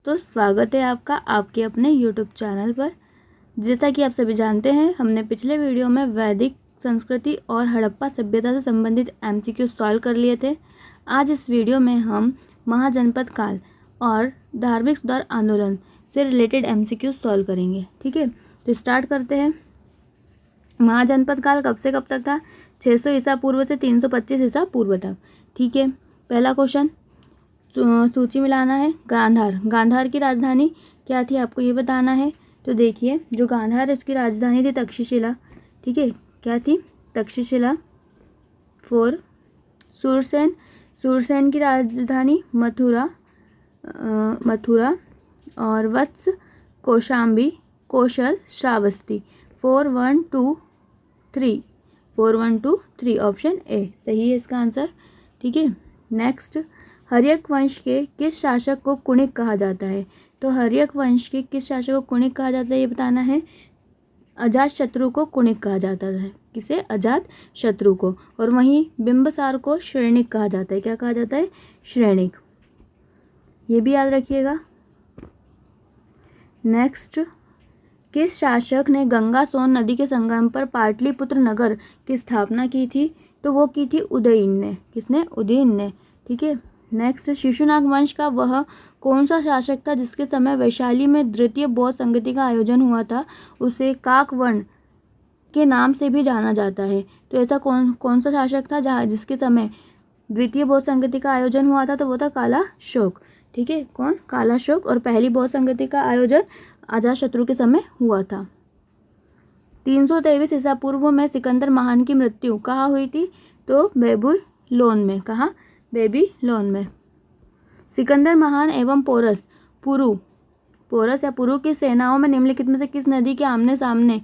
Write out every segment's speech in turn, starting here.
दोस्तों, स्वागत है आपका आपके अपने YouTube चैनल पर। जैसा कि आप सभी जानते हैं, हमने पिछले वीडियो में वैदिक संस्कृति और हड़प्पा सभ्यता से संबंधित MCQ सॉल्व कर लिए थे। आज इस वीडियो में हम महाजनपद काल और धार्मिक सुधार आंदोलन से रिलेटेड MCQ सॉल्व करेंगे। ठीक है, तो स्टार्ट करते हैं। महाजनपद काल कब से कब तक था? 600 ईसा पूर्व से 325 ईसा पूर्व तक। ठीक है, पहला क्वेश्चन सूची मिलाना है। गांधार की राजधानी क्या थी, आपको ये बताना है। तो देखिए, जो गांधार है उसकी राजधानी थी तक्षशिला। ठीक है, क्या थी? तक्षशिला। 4 सूरसेन की राजधानी मथुरा और वत्स कौशाम्बी कौशल श्रावस्ती। 4 1 2 3 ऑप्शन ए सही है इसका आंसर। ठीक है, नेक्स्ट, हर्यक वंश के किस शासक को कुणिक कहा जाता है? तो हर्यक वंश के किस शासक को कुणिक कहा जाता है, ये बताना है। अजातशत्रु को कुणिक कहा जाता है। किसे? अजातशत्रु को। और वहीं बिंबिसार को श्रेणिक कहा जाता है। क्या कहा जाता है? श्रेणिक। ये भी याद रखिएगा। नेक्स्ट, किस शासक ने गंगा सोन नदी के संगम पर पाटलिपुत्र नगर की स्थापना की थी? तो वो की थी उदयन ने। किसने? उदयन ने। ठीक है, नेक्स्ट, शिशुनाग वंश का वह कौन सा शासक था जिसके समय वैशाली में द्वितीय बौद्ध संगति का आयोजन हुआ था? उसे काकवर्ण के नाम से भी जाना जाता है। तो ऐसा कौन सा शासक था जिसके समय द्वितीय बौद्ध संगति का आयोजन हुआ था? तो वो था कालाशोक। ठीक है, कौन? कालाशोक। और पहली बौद्ध संगति का आयोजन अजातशत्रु के समय हुआ था। 323 ईसा पूर्व में सिकंदर महान की मृत्यु कहाँ हुई थी? तो बेबीलोन में। कहाँ? बेबीलोन में। सिकंदर महान एवं पुरु की सेनाओं में निम्नलिखित में से किस नदी के आमने सामने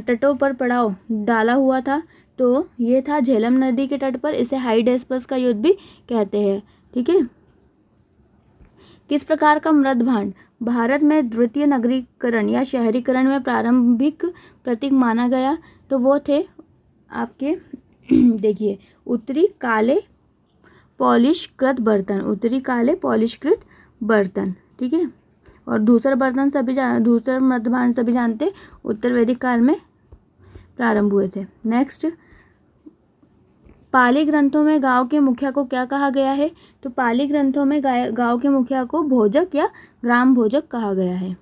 तटों पर पड़ाव डाला हुआ था? तो ये था झेलम नदी के तट पर। इसे हाइडेस्पस का युद्ध भी कहते हैं। ठीक है, किस प्रकार का मृद भांड भारत में द्वितीय नगरीकरण या शहरीकरण में प्रारंभिक प्रतीक माना गया? तो वो थे आपके देखिए, उत्तरी काले पॉलिशकृत बर्तन। ठीक है, और दूसरा मृद भांड सभी जानते, उत्तर वैदिक काल में प्रारंभ हुए थे। नेक्स्ट, पाली ग्रंथों में गांव के मुखिया को क्या कहा गया है? तो पाली ग्रंथों में गांव के मुखिया को भोजक या ग्राम भोजक कहा गया है।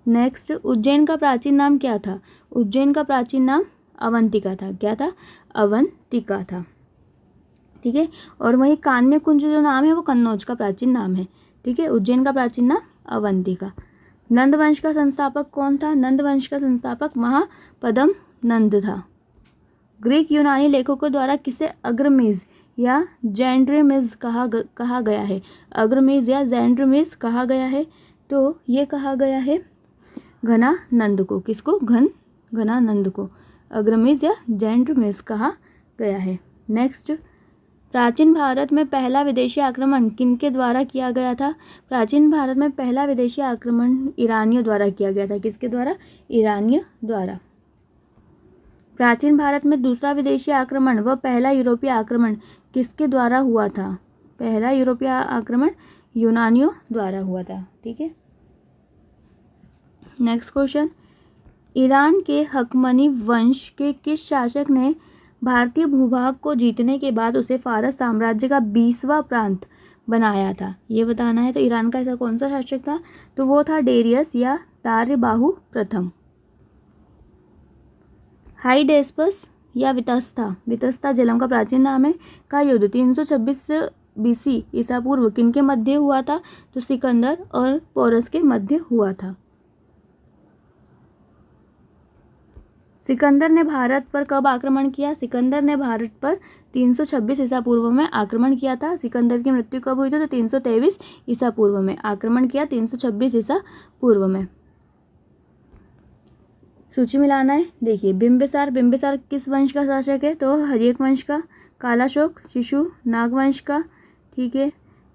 नेक्स्ट, उज्जैन का प्राचीन नाम क्या था? उज्जैन का प्राचीन नाम अवंतिका था। क्या था? अवंतिका था। ठीक है, और वही कान्य कुंज जो नाम है वो कन्नौज का प्राचीन नाम है। ठीक है, उज्जैन का प्राचीन नाम अवंतिका। नंद वंश का संस्थापक कौन था? नंद वंश का संस्थापक महापद्म नंद था। ग्रीक यूनानी लेखकों द्वारा किसे अग्रमीज या जैंड्रिमिस कहा गया है? अग्रमीज या जैंड्रिमिस कहा गया है? तो ये कहा गया है घनानंद को। किसको? घनानंद को अग्रमीज या जैंड्रिमिस कहा गया है। नेक्स्ट, प्राचीन भारत में पहला विदेशी आक्रमण किनके द्वारा किया गया था? प्राचीन भारत में पहला विदेशी आक्रमण ईरानियों द्वारा किया गया था। किसके द्वारा? ईरानियों द्वारा। प्राचीन भारत में दूसरा विदेशी आक्रमण व पहला यूरोपीय आक्रमण किसके द्वारा हुआ था? पहला यूरोपीय आक्रमण यूनानियों द्वारा हुआ था। ठीक है, नेक्स्ट क्वेश्चन, ईरान के हकमनी वंश के किस शासक ने भारतीय भूभाग को जीतने के बाद उसे फारस साम्राज्य का 20वां प्रांत बनाया था? ये बताना है। तो ईरान का ऐसा कौन सा शासक था? तो वो था डेरियस या तार्यबाहु प्रथम। हाइडेस्पस या वितस्ता झेलम का प्राचीन नाम है। का युद्ध 326 BC ईसा पूर्व किनके मध्य हुआ था? तो सिकंदर और पोरस के मध्य हुआ था। सिकंदर ने भारत पर कब आक्रमण किया? सिकंदर ने भारत पर 326 ईसा पूर्व में आक्रमण किया था। सिकंदर की मृत्यु कब हुई थी? तो 323 ईसा पूर्व में। आक्रमण किया 326 ईसा पूर्व में। सूची मिलाना है। देखिए, बिंबिसार किस वंश का शासक है? तो हर्यक वंश का। कालाशोक शिशुनाग वंश का। ठीक है,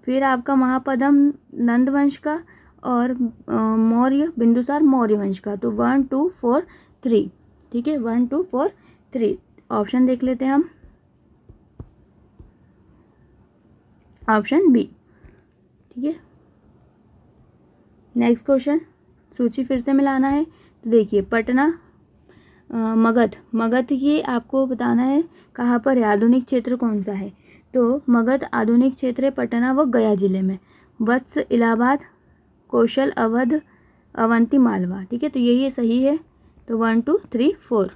फिर आपका महापद्म नंद वंश का। और बिंदुसार मौर्य वंश का। तो 1 2 4 3। ठीक है, 1 2 4 3 ऑप्शन देख लेते हैं हम। Option B. ठीक है, नेक्स्ट क्वेश्चन, सूची फिर से मिलाना है। तो देखिए पटना, मगध की आपको बताना है कहाँ पर है, आधुनिक क्षेत्र कौन सा है। तो मगध आधुनिक क्षेत्र है पटना व गया जिले में। वत्स इलाहाबाद, कौशल अवध, अवंती मालवा। ठीक है, तो यही सही है। तो 1 2 3 4।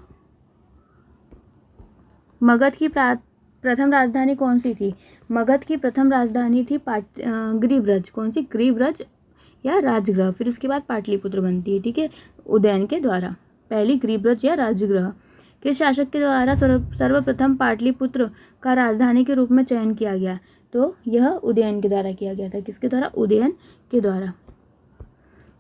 मगध की प्रथम राजधानी कौन सी थी? मगध की प्रथम राजधानी थी ग्रीव्रज। कौन सी? ग्रीव्रज या राजगृह। फिर उसके बाद पाटलिपुत्र बनती है। ठीक है, उदयन के द्वारा पहली ग्रीव्रज या राजगृह। किस शासक के द्वारा सर्वप्रथम पाटलिपुत्र का राजधानी के रूप में चयन किया गया? तो यह उदयन के द्वारा किया गया था। किसके द्वारा? उदयन के द्वारा।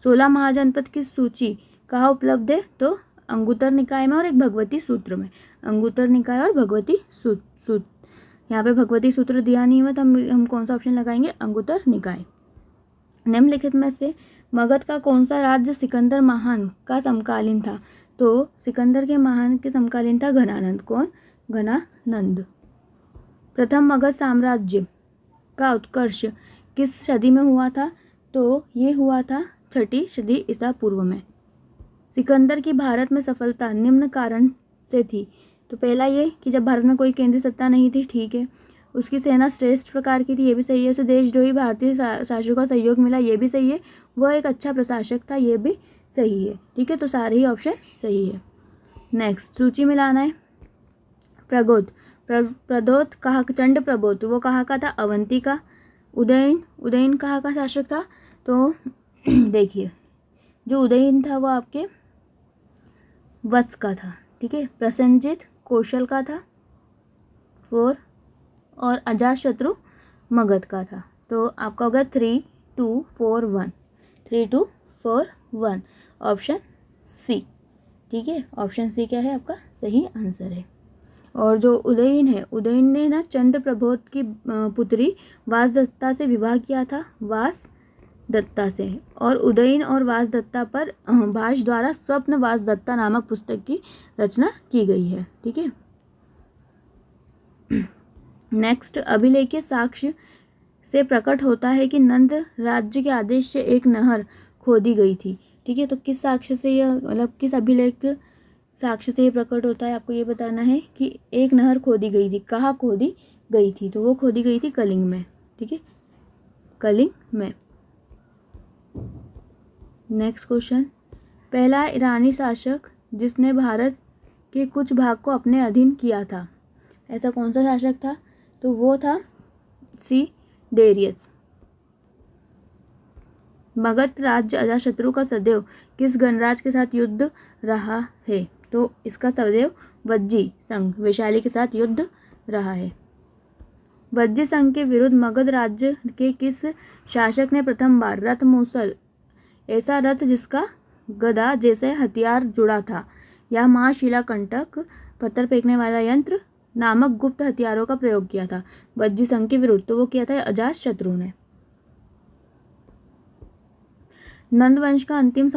16 महाजनपद की सूची कहाँ उपलब्ध है? तो अंगुत्तर निकाय में और एक भगवती सूत्र में। अंगुत्तर निकाय और भगवती सूत्र। यहाँ पे भगवती सूत्र दिया नहीं हुआ तो हम कौन सा ऑप्शन लगाएंगे? अंगुत्तर निकाय। निम्नलिखित में से मगध का कौन सा राज्य सिकंदर महान का समकालीन था? तो सिकंदर के महान के समकालीन था घनानंद। कौन? घनानंद। प्रथम मगध साम्राज्य का उत्कर्ष किस सदी में हुआ था? तो ये हुआ था 6ठी सदी ईसा पूर्व में। सिकंदर की भारत में सफलता निम्न कारण से थी। तो पहला ये कि जब भारत में कोई केंद्रीय सत्ता नहीं थी। ठीक है, उसकी सेना श्रेष्ठ प्रकार की थी, ये भी सही है। उसे देशद्रोही भारतीय शासकों का सहयोग मिला, ये भी सही है। वह एक अच्छा प्रशासक था, ये भी सही है। ठीक है, तो सारे ही ऑप्शन सही है। नेक्स्ट, सूची मिलाना है। प्रदोत कहाँ? चंड प्रबोध वो कहाँ का था? अवंती का। उदयन कहाँ का शासक था? तो देखिए जो उदयन था वो आपके वत्स का था। ठीक है, प्रसेनजित कौशल का था 4 और अजातशत्रु मगध का था। तो आपका होगा 3 2 4 1। 3 2 4 1 ऑप्शन सी। ठीक है, ऑप्शन सी क्या है आपका सही आंसर है। और जो उदयन है, उदयन ने ना चंद्र प्रबोध की पुत्री वासदत्ता से विवाह किया था। वासदत्ता से। और उदयन और वासदत्ता पर भाष द्वारा स्वप्न वासदत्ता नामक पुस्तक की रचना की गई है। ठीक है, नेक्स्ट, अभिलेखीय साक्ष्य से प्रकट होता है कि नंद राज्य के आदेश से एक नहर खोदी गई थी। ठीक है, तो किस साक्ष्य से यह मतलब किस अभिलेख साक्ष्य से ये प्रकट होता है? आपको ये बताना है कि एक नहर खोदी गई थी। कहाँ खोदी गई थी? तो वो खोदी गई थी कलिंग में। ठीक है, कलिंग में। नेक्स्ट क्वेश्चन, पहला ईरानी शासक जिसने भारत के कुछ भाग को अपने अधीन किया था, ऐसा कौन सा शासक था? तो वो था सी डेरियस। मगध राज्य अजातशत्रु का सदैव किस गणराज्य के साथ युद्ध रहा है? तो इसका सदैव वज्जी संघ वैशाली के साथ युद्ध रहा है। वज्जी संघ के विरुद्ध मगध राज्य के किस शासक ने प्रथम बार रथ मूसल, ऐसा रथ जिसका गदा जैसे हथियार जुड़ा था, या महाशिला कंटक पत्थर फेंकने वाला यंत्र नामक गुप्त हथियारों का प्रयोग किया था वज्जी संघ के विरुद्ध? तो वो किया था अजातशत्रु ने। नंद वंश का अंतिम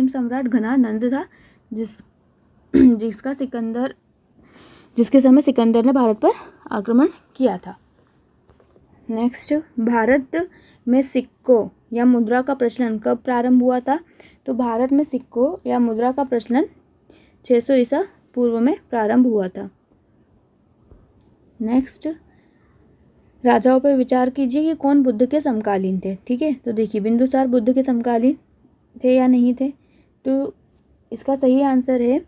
सम्राट घनानंद था, जिसके समय सिकंदर ने भारत पर आक्रमण किया था। नेक्स्ट, भारत में सिक्कों या मुद्रा का प्रचलन कब प्रारंभ हुआ था? तो भारत में सिक्कों या मुद्रा का प्रचलन 600 ईसा पूर्व में प्रारंभ हुआ था। नेक्स्ट, राजाओं पर विचार कीजिए कि कौन बुद्ध के समकालीन थे। ठीक है, तो देखिए बिंदुसार बुद्ध के समकालीन थे या नहीं थे? तो इसका सही आंसर है,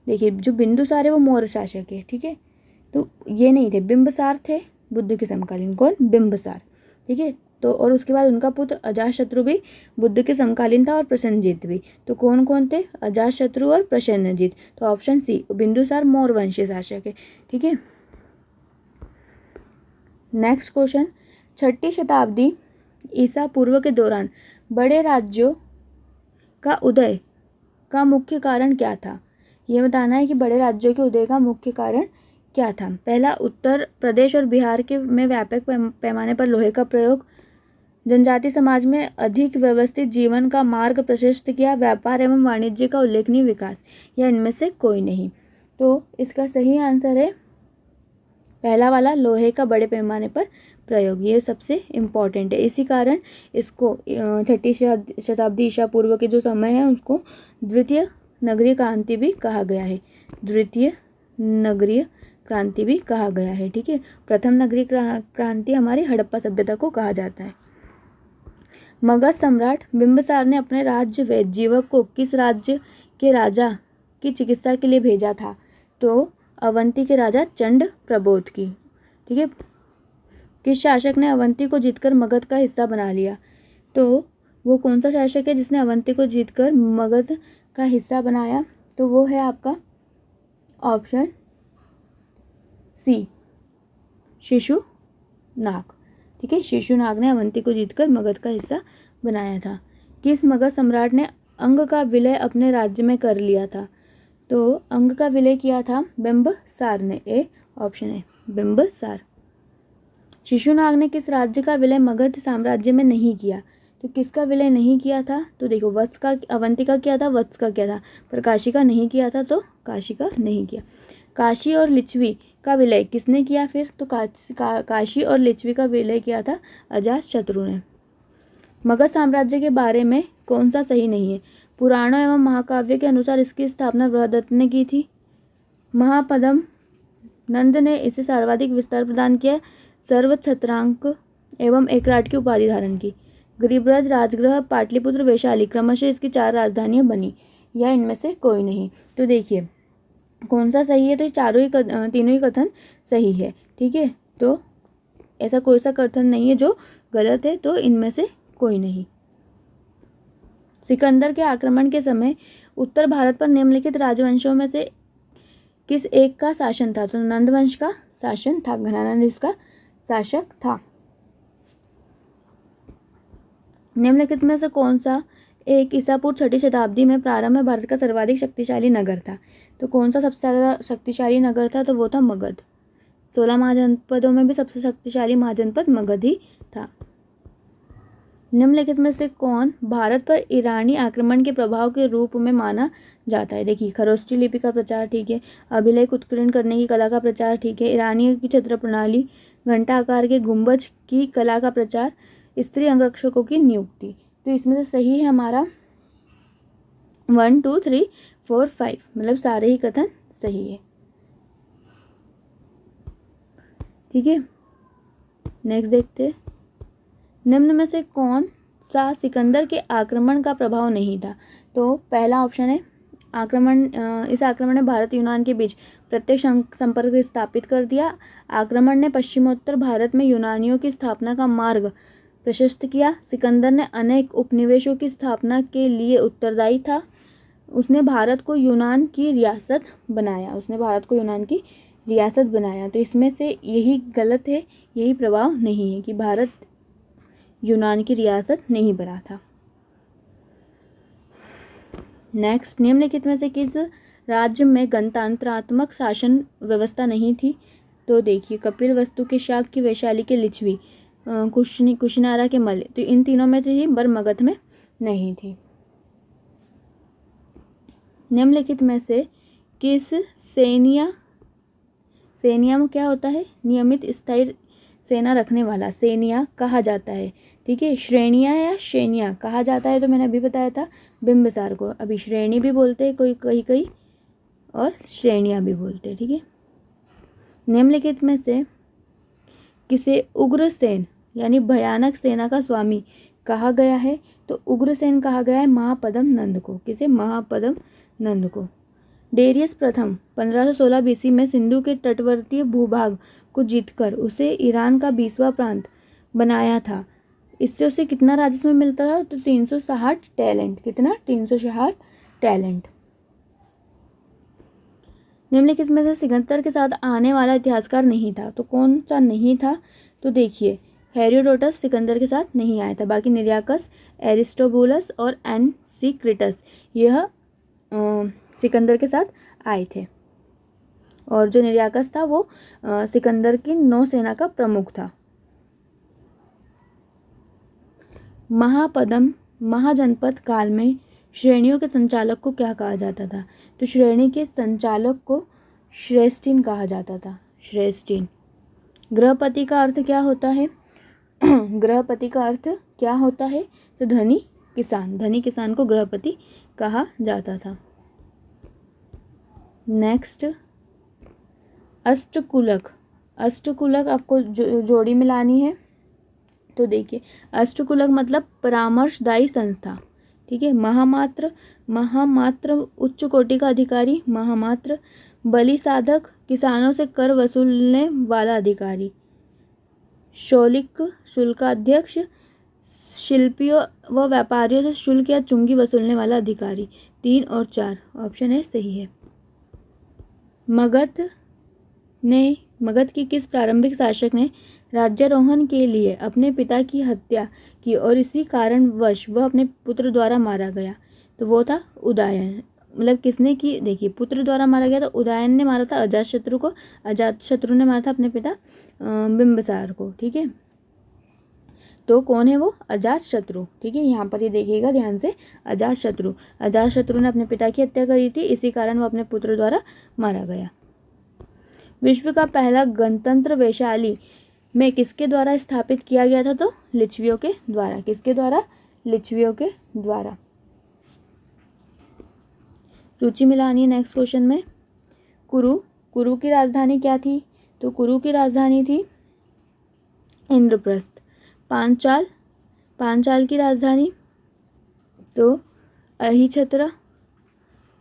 देखिए जो बिंदुसार है वो मौर्य शासक है। ठीक है, तो ये नहीं थे, बिंबसार थे बुद्ध के समकालीन। कौन? बिंबसार। ठीक है, तो और उसके बाद उनका पुत्र अजातशत्रु भी बुद्ध के समकालीन था और प्रसेनजित भी। तो कौन कौन थे? अजातशत्रु और प्रसेनजित। तो ऑप्शन सी बिंदुसार मौर्य वंशीय शासक है। ठीक है, नेक्स्ट क्वेश्चन, 6ठी शताब्दी ईसा पूर्व के दौरान बड़े राज्यों का उदय का मुख्य कारण क्या था? ये बताना है कि बड़े राज्यों के उदय का मुख्य कारण क्या था। पहला, उत्तर प्रदेश और बिहार में व्यापक पैमाने पर लोहे का प्रयोग, जनजाति समाज में अधिक व्यवस्थित जीवन का मार्ग प्रशस्त किया, व्यापार एवं वाणिज्य का उल्लेखनीय विकास, या इनमें से कोई नहीं। तो इसका सही आंसर है पहला वाला, लोहे का बड़े पैमाने पर प्रयोग, ये सबसे इम्पॉर्टेंट है। इसी कारण इसको 6ठी शताब्दी ईसा पूर्व के जो समय है उसको द्वितीय नगरीय क्रांति भी कहा गया है। द्वितीय नगरीय क्रांति भी कहा गया है। ठीक है, प्रथम नगरीय क्रांति हमारी हड़प्पा सभ्यता को कहा जाता है। मगध सम्राट बिंबिसार ने अपने राज्य वैजीवक को किस राज्य के राजा की चिकित्सा के लिए भेजा था? तो अवंती के राजा चंड प्रबोध की। ठीक है, किस शासक ने अवंती को जीतकर मगध का हिस्सा बना लिया? तो वो कौन सा शासक है जिसने अवंती को जीतकर मगध का हिस्सा बनाया? तो वो है आपका ऑप्शन सी, शिशुनाग। ठीक है, शिशुनाग ने अवंती को जीतकर मगध का हिस्सा बनाया था। किस मगध सम्राट ने अंग का विलय अपने राज्य में कर लिया था? तो अंग का विलय किया था बिंबिसार ने। ए ऑप्शन है बिंबिसार। शिशुनाग ने किस राज्य का विलय मगध साम्राज्य में नहीं किया? तो किसका विलय नहीं किया था? तो देखो, वत्स का, अवंती का किया था, वत्स का किया था, पर काशी का नहीं किया था, तो काशी का नहीं किया। काशी और लिच्छवी का विलय किसने किया फिर? तो काशी और लिच्छवी का विलय किया था अजातशत्रु ने। मगध साम्राज्य के बारे में कौन सा सही नहीं है? पुराणों एवं महाकाव्य के अनुसार इसकी स्थापना बृहदत्त ने की थी। महापद्म नंद ने इसे सर्वाधिक विस्तार प्रदान किया। सर्वछत्रांक एवं एकराट की उपाधि धारण की। गिरिब्रज, राजगृह, पाटलिपुत्र, वैशाली क्रमशः इसकी 4 राजधानियां बनी, या इनमें से कोई नहीं? तो देखिए कौन सा सही है? तो तीनों ही कथन सही है। ठीक है, तो ऐसा कोई सा कथन नहीं है जो गलत है, तो इनमें से कोई नहीं। सिकंदर के आक्रमण के समय उत्तर भारत पर निम्नलिखित राजवंशों में से किस एक का शासन था? तो नंद वंश का शासन था, घनानंद इसका शासक था। निम्नलिखित में से कौन सा एक ईसा पूर्व 6ठी शताब्दी में प्रारंभ में भारत का सर्वाधिक शक्तिशाली नगर था? तो कौन सा सबसे ज़्यादा शक्तिशाली नगर था? तो वो था मगध। 16 महाजनपदों में भी सबसे शक्तिशाली महाजनपद मगध ही था। निम्नलिखित में से कौन भारत पर ईरानी आक्रमण के प्रभाव के रूप में माना जाता है? देखिए, खरोष्ठी लिपि का प्रचार, ठीक है, अभिलेख उत्कीर्ण करने की कला का प्रचार, ठीक है, ईरानी की छत्र प्रणाली, घंटा आकार के गुंबज की कला का प्रचार, स्त्री अंगरक्षकों की नियुक्ति। तो इसमें से सही है हमारा 1 2 3 4 5, मतलब सारे ही कथन सही है। ठीक है, नेक्स्ट देखते हैं। निम्न में से कौन सा सिकंदर के आक्रमण का प्रभाव नहीं था? तो पहला ऑप्शन है इस आक्रमण ने भारत यूनान के बीच प्रत्यक्ष संपर्क स्थापित कर दिया। आक्रमण ने पश्चिमोत्तर भारत में यूनानियों की स्थापना का मार्ग प्रशस्त किया। सिकंदर ने अनेक उपनिवेशों की स्थापना के लिए उत्तरदायी था। उसने भारत को यूनान की रियासत बनाया। तो इसमें से यही गलत है, यही प्रभाव नहीं है कि भारत यूनान की रियासत नहीं बना था। नेक्स्ट, निम्नलिखित में से किस राज्य में गणतंत्रात्मक शासन व्यवस्था नहीं थी? तो देखिए, कपिलवस्तु के शाक्य, वैशाली के लिच्छवी, कुशिनारा के मल्ल, तो इन तीनों में थी पर मगध में नहीं थी। निम्नलिखित में से किस सेनिया में क्या होता है? नियमित स्थायी सेना रखने वाला सेनिया कहा जाता है। ठीक है, श्रेणिया या श्रेणिया कहा जाता है, तो मैंने अभी बताया था बिंबिसार को। अभी श्रेणी भी बोलते हैं कोई कहीं और श्रेणिया भी बोलते हैं। ठीक है, निम्नलिखित में से किसे उग्रसेन यानी भयानक सेना का स्वामी कहा गया है? तो उग्रसेन कहा गया है महापद्म नंद को। किसे? महापद्म नंद को। डेरियस प्रथम 1516 बीसी में सिंधु के तटवर्ती भूभाग को जीतकर उसे ईरान का 20वां प्रांत बनाया था। इससे उसे कितना राजस्व मिलता था? तो 360 टैलेंट। कितना? 360 टैलेंट। निम्नलिखित में से सिकंदर के साथ आने वाला इतिहासकार नहीं था, तो कौन सा नहीं था? तो देखिए, हेरोडोटस सिकंदर के साथ नहीं आया था। बाकी निरियाकस, एरिस्टोबुलस और एनसीक्रिटस यह सिकंदर के साथ आए थे। और जो निरियाकस था वो सिकंदर की नौसेना का प्रमुख था। महाजनपद काल में श्रेणियों के संचालक को क्या कहा जाता था? तो श्रेणी के संचालक को श्रेष्ठिन कहा जाता था। श्रेष्ठिन। गृहपति का अर्थ क्या होता है? गृहपति का अर्थ क्या होता है? तो धनी किसान, धनी किसान को गृहपति कहा जाता था। नेक्स्ट, अष्टकुलक। अष्टकुलक आपको जोड़ी मिलानी है। तो देखिए, अष्टकुलक मतलब परामर्शदायी संस्था, ठीक है। महामात्र, महामात्र उच्च कोटि का अधिकारी, महामात्र। बलि साधक, किसानों से कर वसूलने वाला अधिकारी। शौलिक, शुल्काध्यक्ष, शिल्पियों व व्यापारियों से शुल्क या चुंगी वसूलने वाला अधिकारी। 3 और 4 ऑप्शन है सही है। मगध की किस प्रारंभिक शासक ने राज्यारोहण के लिए अपने पिता की हत्या की और इसी कारणवश वह अपने पुत्र द्वारा मारा गया? तो वो था उदयन। मतलब किसने की? देखिए, पुत्र द्वारा मारा गया तो उदयन ने मारा था अजातशत्रु को, अजातशत्रु ने मारा था अपने पिता बिंबिसार को, ठीक है। तो कौन है वो? अजातशत्रु, ठीक है। यहाँ पर ये देखिएगा ध्यान से, अजातशत्रु। अजातशत्रु ने अपने पिता की हत्या करी थी, इसी कारण वो अपने पुत्र द्वारा मारा गया। विश्व का पहला गणतंत्र वैशाली में किसके द्वारा स्थापित किया गया था? तो लिच्छवियों के द्वारा। किसके द्वारा? लिच्छवियों के द्वारा। सूची मिलानी है नेक्स्ट क्वेश्चन में। कुरु, कुरु की राजधानी क्या थी? तो कुरु की राजधानी थी इंद्रप्रस्थ। पांचाल, पांचाल की राजधानी तो अहिछत्र।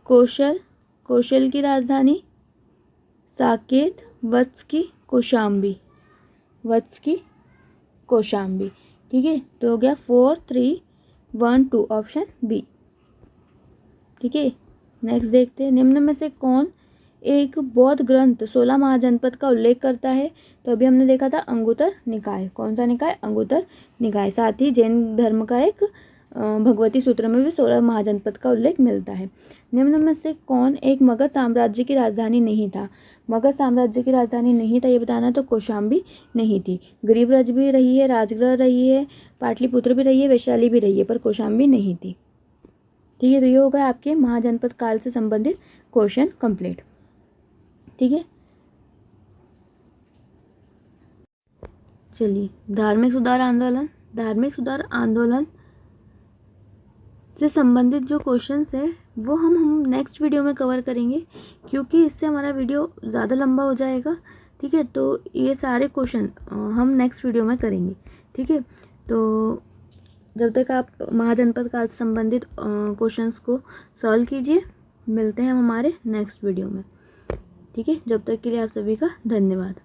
कौशल, कौशल की राजधानी साकेत। वत्स की कौशाम्बी, वत्स की कौशाम्बी, ठीक है। तो हो गया 4, 3, 1, 2 ऑप्शन बी, ठीक है। नेक्स्ट देखते हैं, निम्न में से कौन एक बौद्ध ग्रंथ 16 महाजनपद का उल्लेख करता है? तो अभी हमने देखा था अंगुत्तर निकाय। कौन सा निकाय? अंगुत्तर निकाय। साथ ही जैन धर्म का एक भगवती सूत्र में भी 16 महाजनपद का उल्लेख मिलता है। निम्न में से कौन एक मगध साम्राज्य की राजधानी नहीं था? मगध साम्राज्य की राजधानी नहीं था ये बताना। तो कौशाम्बी नहीं थी। गरीबरज भी रही है, राजगृह रही है, पाटलिपुत्र भी रही है, वैशाली भी रही है, पर कौशाम्बी नहीं थी, ठीक है। तो ये हो गया आपके महाजनपद काल से संबंधित क्वेश्चन कंप्लीट, ठीक है। चलिए, धार्मिक सुधार आंदोलन। धार्मिक सुधार आंदोलन से संबंधित जो क्वेश्चंस है वो हम नेक्स्ट वीडियो में कवर करेंगे, क्योंकि इससे हमारा वीडियो ज़्यादा लंबा हो जाएगा, ठीक है। तो ये सारे क्वेश्चन हम नेक्स्ट वीडियो में करेंगे, ठीक है। तो जब तक आप महाजनपद काल से संबंधित क्वेश्चंस को सॉल्व कीजिए, मिलते हैं हम हमारे नेक्स्ट वीडियो में, ठीक है। जब तक के लिए आप सभी का धन्यवाद।